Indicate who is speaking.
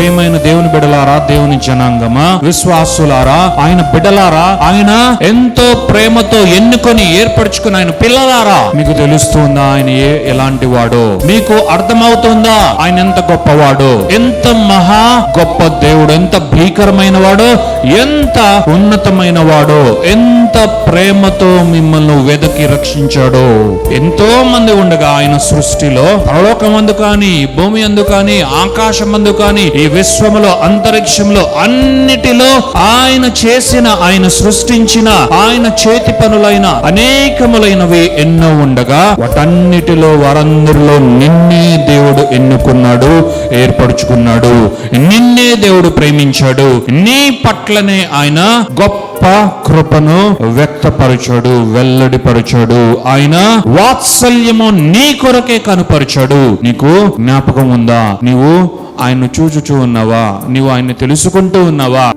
Speaker 1: ప్రియమైన దేవుని బిడ్డలారా, దేవుని జనాంగమా, విశ్వాసులారా, ఆయన బిడ్డలారా, ఆయన ఎంతో ప్రేమతో ఎన్నుకొని ఏర్పరచుకుని ఆయన పిల్లలారా, మీకు తెలుస్తుందా ఆయన ఎలాంటి వాడో? మీకు అర్థమవుతుందా ఆయన ఎంత గొప్పవాడో? ఎంత మహా గొప్ప దేవుడు, ఎంత భీకరమైన వాడో, ఎంత ఉన్నతమైన వాడో, ఎంత ప్రేమతో మిమ్మల్ని వెదకి రక్షించాడో. ఎంతో మంది ఉండగా ఆయన సృష్టిలో, పరలోకమందు కానీ, భూమి అందు కానీ, ఆకాశమందు కానీ, ఈ విశ్వములో, అంతరిక్షంలో, అన్నిటిలో ఆయన చేసిన, ఆయన సృష్టించిన, ఆయన చేతి పనులైన అనేకములైనవి ఎన్నో ఉండగా, వాటన్నిటిలో వారందరిలో నిన్నే దేవుడు ఎన్నుకున్నాడు, ఏర్పరచుకున్నాడు. నిన్నే దేవుడు ప్రేమించాడు. నీ పట్లనే ఆయన గొప్ప కృపను వ్యక్తపరచాడు, వెల్లడిపరచాడు. ఆయన వాత్సల్యము నీ కొరకే కనుపరిచాడు. నీకు జ్ఞాపకం ఉందా? నీవు ఆయన్ను చూచుచూ ఉన్నావా? నీవు ఆయన్ని తెలుసుకుంటూ ఉన్నావా?